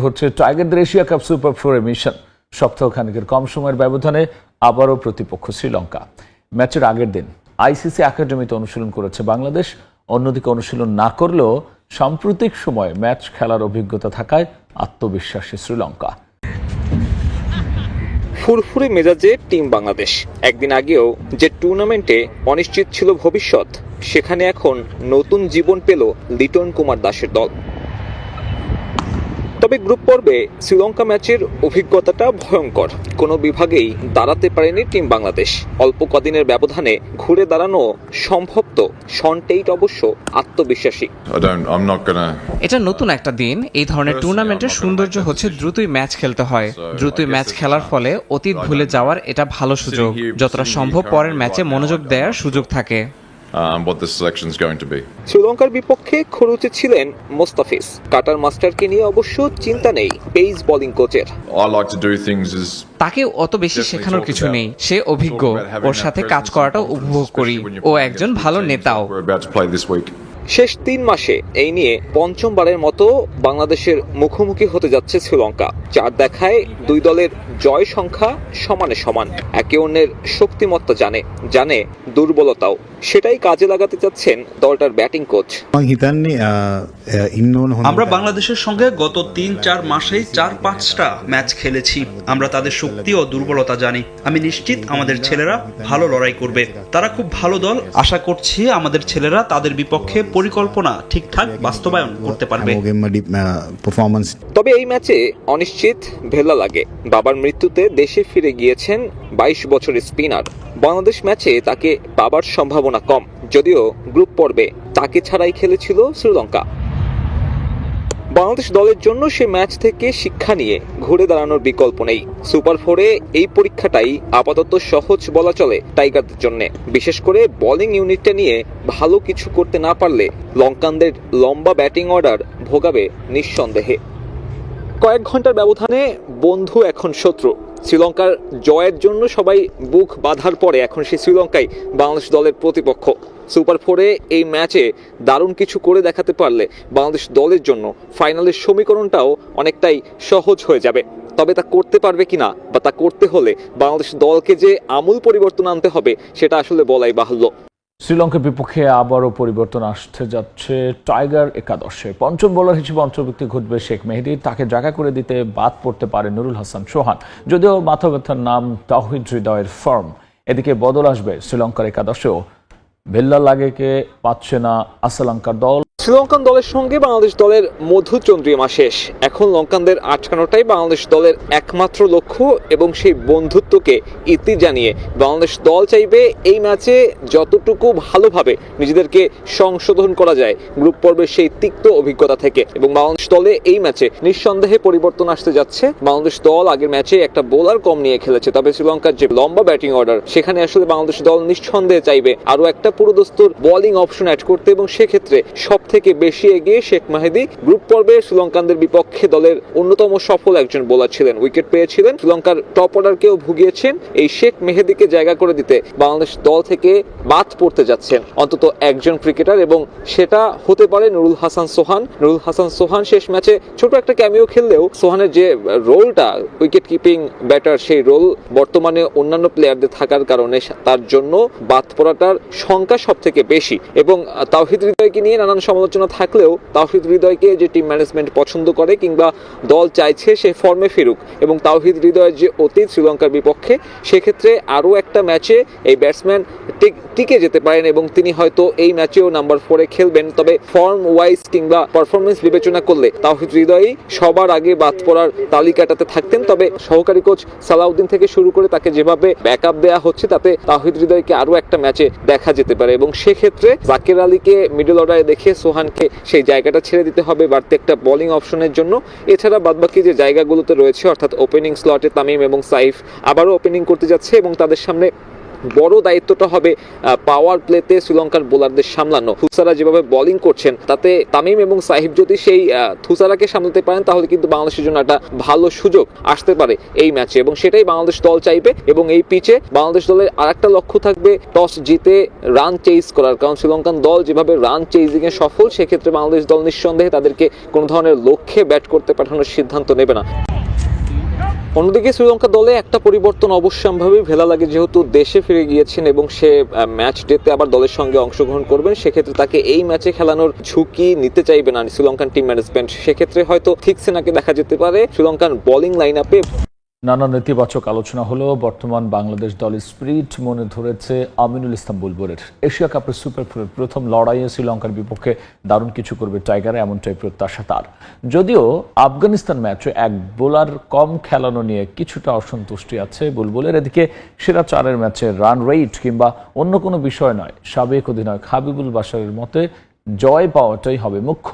হচ্ছে টাইগারদের Asia cup super 4 mission. সপ্তাহখানেকের কম সময়ের ব্যবধানে আবারও প্রতিপক্ষ শ্রীলঙ্কা। ম্যাচের আগের দিন আইসিসি একাডেমিতে অনুশীলন করেছে বাংলাদেশ। অন্যদিকে অনুশীলন না করলেও সাম্প্রতিক সময়ে ম্যাচ খেলার অভিজ্ঞতা থাকায় আত্মবিশ্বাসী শ্রীলঙ্কা। ফুরফুরে মেজাজে টিম বাংলাদেশ। একদিন আগেও যে টুর্নামেন্টে অনিশ্চিত ছিল ভবিষ্যৎ, সেখানে এখন নতুন জীবন পেল লিটন কুমার দাসের দল। তবে গ্রুপ পর্বে শ্রীলঙ্কা ম্যাচের অভিজ্ঞতাটা ভয়ঙ্কর। কোনো বিভাগেই দাঁড়াতে পারেনি টিম বাংলাদেশ। অল্প কদিনের ব্যবধানে ঘুরে দাঁড়ানো সম্ভব তো। শন টেইট অবশ্য আত্মবিশ্বাসী। এটা নতুন একটা দিন। এই ধরনের টুর্নামেন্টের সৌন্দর্য হচ্ছে দ্রুতই ম্যাচ খেলতে হয়। দ্রুতই ম্যাচ খেলার ফলে অতীত ভুলে যাওয়ার এটা ভালো সুযোগ। যতটা সম্ভব পরের ম্যাচে মনোযোগ দেওয়ার সুযোগ থাকে। শ্রীলঙ্কার বিপক্ষে খরুচে ছিলেন মোস্তাফিজ। কাটার মাস্টারকে নিয়ে অবশ্য চিন্তা নেই পেস বোলিং কোচের। তাকে অত বেশি শেখানোর কিছু নেই, সে অভিজ্ঞ। ওর সাথে কাজ করাটাও উপভোগ করি। ও একজন ভালো নেতাও। শেষ 3 মাসে এই নিয়ে পঞ্চমবারের মতো বাংলাদেশের মুখোমুখি হতে যাচ্ছে শ্রীলঙ্কা। যার দেখায় দুই দলের জয় সংখ্যা সমানে সমান। একে অন্যের শক্তিমত্তা জানে দুর্বলতাও। সেটাই কাজে লাগাতে চাচ্ছেন দলটার ব্যাটিং কোচ। আমরা বাংলাদেশের সঙ্গে গত 3-4 মাসেই 4-5টা ম্যাচ খেলেছি। আমরা তাদের শক্তি ও দুর্বলতা জানি। আমি নিশ্চিত আমাদের ছেলেরা ভালো লড়াই করবে। তারা খুব ভালো দল। আশা করছি আমাদের ছেলেরা তাদের বিপক্ষে পরিকল্পনা ঠিকঠাক বাস্তবায়ন করতে পারবে। তবে এই ম্যাচে অনিশ্চিত ভেলা লাগে। বাবার মৃত্যুতে দেশে ফিরে গিয়েছেন 22 বছরের স্পিনার। বাংলাদেশ ম্যাচে তাকে পাবার সম্ভাবনা কম, যদিও গ্রুপ পর্বে তাকে ছাড়াই খেলেছিল শ্রীলঙ্কা। বাংলাদেশ দলের জন্য সে ম্যাচ থেকে শিক্ষা নিয়ে ঘুরে দাঁড়ানোর বিকল্প নেই। সুপার 4-এ এই পরীক্ষাটাই আপাতত সহজ বলা চলে টাইগারদের জন্য। বিশেষ করে বোলিং ইউনিটটা নিয়ে ভালো কিছু করতে না পারলে লঙ্কানদের লম্বা ব্যাটিং অর্ডার ভোগাবে নিঃসন্দেহে। কয়েক ঘন্টার ব্যবধানে বন্ধু এখন শত্রু। শ্রীলঙ্কার জয়ের জন্য সবাই বুক বাঁধার পরে এখন সেই শ্রীলঙ্কাই বাংলাদেশ দলের প্রতিপক্ষ। সুপার 4-এ এই ম্যাচে দারুণ কিছু করে দেখাতে পারলে বাংলাদেশ দলের জন্য ফাইনালের সমীকরণটাও অনেকটাই সহজ হয়ে যাবে। তবে তা করতে পারবে কিনা, বা তা করতে হলে বাংলাদেশ দলকে যে আমূল পরিবর্তন আনতে হবে, সেটা আসলে বলাই বাহুল্য। শ্রীলঙ্কার বিপক্ষে আবারও পরিবর্তন আসতে যাচ্ছে টাইগার একাদশে। পঞ্চম বোলার হিসেবে অন্তর্ভুক্তি ঘটবে শেখ মেহেদীর। তাকে জায়গা করে দিতে বাদ পড়তে পারে নুরুল হাসান সোহান। যদিও মাথা ব্যথার নাম তাওহিদ হৃদয়ের ফর্ম। এদিকে বদল আসবে শ্রীলঙ্কার একাদশেও। ভেল্লা লাগেকে পাচ্ছে না শ্রীলঙ্কার দল। শ্রীলঙ্কান দলের সঙ্গে বাংলাদেশ দলের মধুচন্দ্রিমা শেষ। এখন লঙ্কানদের আটকানোটাই বাংলাদেশ দলের একমাত্র লক্ষ্য, এবং সেই বন্ধুত্বকে ইতি জানিয়ে বাংলাদেশ দল চাইবে এই ম্যাচে যতটুকু ভালোভাবে নিজেদেরকে সংশোধন করা যায় গ্রুপ পর্বের সেই তিক্ত অভিজ্ঞতা থেকে। এবং বাংলাদেশ দলে এই ম্যাচে নিঃসন্দেহে পরিবর্তন আসতে যাচ্ছে। বাংলাদেশ দল আগের ম্যাচে একটা বোলার কম নিয়ে খেলেছে, তবে শ্রীলঙ্কার যে লম্বা ব্যাটিং অর্ডার, সেখানে আসলে বাংলাদেশ দল নিঃসন্দেহে চাইবে আরো একটা পুরোদস্তুর বোলিং অপশন অ্যাড করতে। এবং সেক্ষেত্রে সব থেকে বেশি এগিয়ে শেখ মেহেদী। গ্রুপ পর্বে শ্রীলঙ্কানদের বিপক্ষে দলের অন্যতম সফল একজন বোলার ছিলেন, উইকেট পেয়েছিলেন। শ্রীলঙ্কার টপ অর্ডারকেও ভুগিয়েছেন। এই শেখ মেহেদীকে জায়গা করে দিতে বাংলাদেশ দল থেকে বাদ পড়তে যাচ্ছেন অন্তত একজন ক্রিকেটার, এবং সেটা হতে পারে নুরুল হাসান সোহান। নুরুল হাসান সোহান শেষ ম্যাচে ছোট একটা ক্যামিও খেললেও সোহানের যে রোলটা উইকেট কিপিং ব্যাটার, সেই রোল বর্তমানে অন্যান্য প্লেয়ারদের থাকার কারণে তার জন্য বাদ পড়াটার সংখ্যা সব থেকে বেশি। এবং তাওহিদ হৃদয়কে নিয়ে নানান সমালোচনা থাকলেও তাওহিদ হৃদয়কে যে টিম ম্যানেজমেন্ট পছন্দ করে কিংবা দল চাইছে সে ফর্মে ফিরুক। এবং তাওহিদ হৃদয়ের যে অতীত শ্রীলঙ্কার বিপক্ষে, সেক্ষেত্রে আরও একটা ম্যাচে এই ব্যাটসম্যান টিকে যেতে পারেন, এবং তিনি হয়তো এই ম্যাচেও নাম্বার 4-এ খেলবেন। তবে ফর্ম ওয়াইজ কিংবা পারফরমেন্স বিবেচনা করলে তাওহিদ হৃদয়ই সবার আগে বাদ পড়ার তালিকাটাতে থাকতেন। তবে সহকারী কোচ সালাউদ্দিন থেকে শুরু করে তাকে যেভাবে ব্যাকআপ দেওয়া হচ্ছে, তাতে তাওহিদ হৃদয়কে আরও একটা ম্যাচে দেখা যেতে পারে। এবং সেক্ষেত্রে জাকির আলীকে মিডল অর্ডারে দেখে সোহানকে সেই জায়গাটা ছেড়ে দিতে হবে বাড়তি একটা বোলিং অপশনের জন্য। এছাড়া বাদবাকি যে জায়গাগুলোতে রয়েছে, অর্থাৎ ওপেনিং স্লটে তামিম এবং সাইফ আবারও ওপেনিং করতে যাচ্ছে, এবং তাদের সামনে বড় দায়িত্বটা হবে পাওয়ার প্লেতে শ্রীলঙ্কার বোলারদের সামলানো। থুসারা যেভাবে বোলিং করছেন তাতে তামিম এবং সাহিব যদি সেই থুসারাকে সামলাতে পারেন তাহলে কিন্তু বাংলাদেশের জন্য একটা ভালো সুযোগ আসতে পারে এই ম্যাচে, এবং সেটাই বাংলাদেশ দল চাইবে। এবং এই পিচে বাংলাদেশ দলের আরেকটা লক্ষ্য থাকবে টস জিতে রান চেজ করার, কারণ শ্রীলঙ্কান দল যেভাবে রান চেজিং এ সফল, সেক্ষেত্রে বাংলাদেশ দল নিঃসন্দেহে তাদেরকে কোনো ধরনের লক্ষ্যে ব্যাট করতে পাঠানোর সিদ্ধান্ত নেবে না। অন্যদিকে শ্রীলঙ্কা দলে একটা পরিবর্তন অবশ্যম্ভাবী ভেলা লাগে, যেহেতু দেশে ফিরে গিয়েছেন এবং সে ম্যাচ ডেতে আবার দলের সঙ্গে অংশগ্রহণ করবেন, সেক্ষেত্রে তাকে এই ম্যাচে খেলানোর ঝুঁকি নিতে চাইবে না শ্রীলঙ্কান টিম ম্যানেজমেন্ট। সেক্ষেত্রে হয়তো থিকসেনাকে দেখা যেতে পারে শ্রীলঙ্কান বোলিং লাইন আপে। নানা নেতিবাচক আলোচনা হলো বর্তমান বাংলাদেশ দলের স্পিরিট মনে ধরেছে আমিনুল ইসলাম বুলবুলের। এশিয়া কাপের সুপার ফোরের প্রথম লড়াইয়ে শ্রীলঙ্কার বিপক্ষে দারুণ কিছু করবে টাইগার, এমনটাই প্রত্যাশা তার। যদিও আফগানিস্তান ম্যাচে এক বোলার কম খেলানো নিয়ে কিছুটা অসন্তুষ্টি আছে বুলবুলের। এদিকে সেরা চারের ম্যাচে রান রেট কিংবা অন্য কোনো বিষয় নয়, সাবেক অধিনায়ক হাবিবুল বাশারের মতে জয় পাওয়াটাই হবে মুখ্য।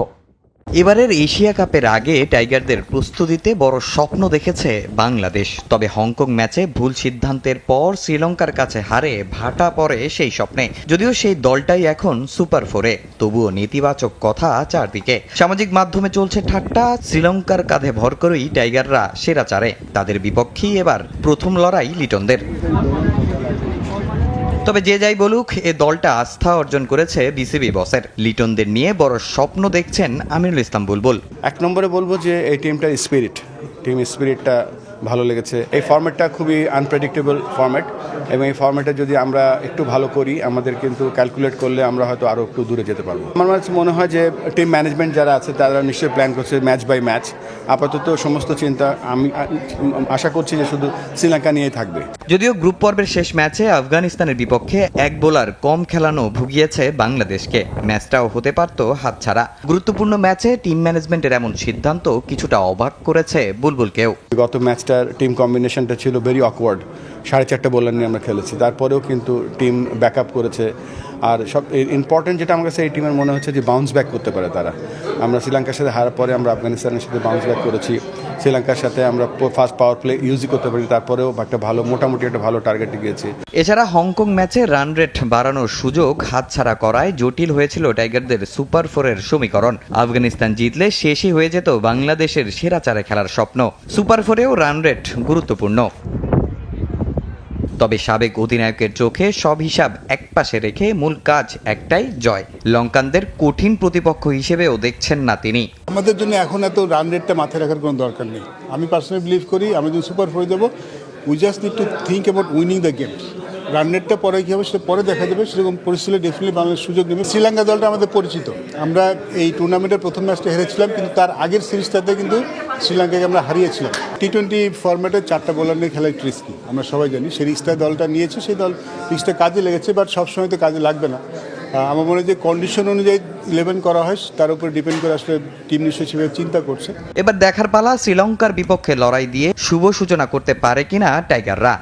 এবারের এশিয়া কাপের আগে টাইগারদের প্রস্তুতিতে বড় স্বপ্ন দেখেছে বাংলাদেশ। তবে হংকং ম্যাচে ভুল সিদ্ধান্তের পর শ্রীলঙ্কার কাছে হারে ভাটা পড়ে সেই স্বপ্নে। যদিও সেই দলটাই এখন সুপার ফোরে, তবুও নেতিবাচক কথা চারদিকে। সামাজিক মাধ্যমে চলছে ঠাট্টা, শ্রীলঙ্কার কাঁধে ভর করেই টাইগাররা সেরা চারে। তাদের বিপক্ষেই এবার প্রথম লড়াই লিটনদের। তবে যে যাই বলুক, এ দলটা আস্থা অর্জন করেছে বিসিবি বসের। লিটনদের নিয়ে বড় স্বপ্ন দেখছেন আমিনুল ইসলাম বুলবুল। এক নম্বরে বলবো যে এই টিমটার টিম স্পিরিটটা ভালো লেগেছে। এই ফরম্যাটটা খুবই আনপ্রেডিক্টেবল ফরম্যাট, এবং এই ফরম্যাটে যদি আমরা একটু ভালো করি, আমাদের কিন্তু ক্যালকুলেট করলে আমরা হয়তো আরও একটু দূরে যেতে পারবো। আমার কাছে মনে হয় যে টিম ম্যানেজমেন্ট যারা আছে তারা নিশ্চয়ই প্ল্যান করছে ম্যাচ বাই ম্যাচ। আপাতত সমস্ত চিন্তা আমি আশা করছি যে শুধু শ্রীলঙ্কা নিয়েই থাকবে। যদিও গ্রুপ পর্বের শেষ ম্যাচে আফগানিস্তানের বিপক্ষে এক বোলার কম খেলানো ভুগিয়েছে বাংলাদেশকে। ম্যাচটাও হতে পারত হাতছাড়া। গুরুত্বপূর্ণ ম্যাচে টিম ম্যানেজমেন্টের এমন সিদ্ধান্ত কিছুটা অবাক করেছে বুলবুলকেও। গত ম্যাচটার টিম কম্বিনেশনটা ছিল ভেরি অকওয়ার্ড। 4.5 বোলার নিয়ে আমরা খেলেছি, তারপরেও কিন্তু টিম ব্যাক আপ করেছে। আর সব ইম্পর্টেন্ট যেটা আমার কাছে এই টিমের মনে হচ্ছে যে বাউন্স ব্যাক করতে পারে তারা। আমরা শ্রীলঙ্কার সাথে হারার পরে আমরা আফগানিস্তানের সাথে বাউন্স ব্যাক করেছি। শ্রীলঙ্কার সাথে আমরা ফার্স্ট পাওয়ার প্লে ইউজই করতে পারি, তারপরেও একটা ভালো মোটামুটি একটা ভালো টার্গেটে গিয়েছি। এছাড়া হংকং ম্যাচে রান রেট বাড়ানোর সুযোগ হাতছাড়া করায় জটিল হয়েছিল টাইগারদের সুপার ফোরের সমীকরণ। আফগানিস্তান জিতলে শেষই হয়ে যেত বাংলাদেশের সেরা চারে খেলার স্বপ্ন। সুপার ফোরেও রান রেট গুরুত্বপূর্ণ। তবে সাবেক অধিনায়কের চোখে সব হিসাব একপাশে রেখে মূল কাজ একটাই, জয়। লঙ্কানদের কঠিন প্রতিপক্ষ হিসেবেও দেখছেন না তিনি। আমাদের জন্য এখন এত রান রেটটা মাথায় রাখার কোনো দরকার নেই। আমি পার্সোনালি বিলিভ করি আমরা যদি সুপার ফোরে যাবো, we just need to think about winning the game. Run রেটটা পরে কী হবে সেটা পরে দেখা যাবে। সেরকম পরিস্থিতি ডেফিনেটলি বাংলাদেশ সুযোগ নেবে। শ্রীলঙ্কা দলটা আমাদের পরিচিত। আমরা এই টুর্নামেন্টের প্রথম ম্যাচটা হেরেছিলাম, কিন্তু তার আগের সিরিজটাতে কিন্তু শ্রীলঙ্কাকে আমরা হারিয়েছিলাম। টি-20 ফরম্যাটে 4টা বোলার নিয়ে খেলা একটু রিস্কি, আমরা সবাই জানি। সেই রিস্কটা দলটা নিয়েছে, সেই রিস্কটা কাজে লেগেছে, বাট সবসময় তো কাজে লাগবে না। আমার মনে হয় যে কন্ডিশন অনুযায়ী 11 করা হয়, তার উপর ডিপেন্ড করে আসলে টিম নিশ্চয়ই সেভাবে চিন্তা করছে। এবার দেখার পালা শ্রীলঙ্কার বিপক্ষে লড়াই দিয়ে শুভ সূচনা করতে পারে কিনা টাইগাররা।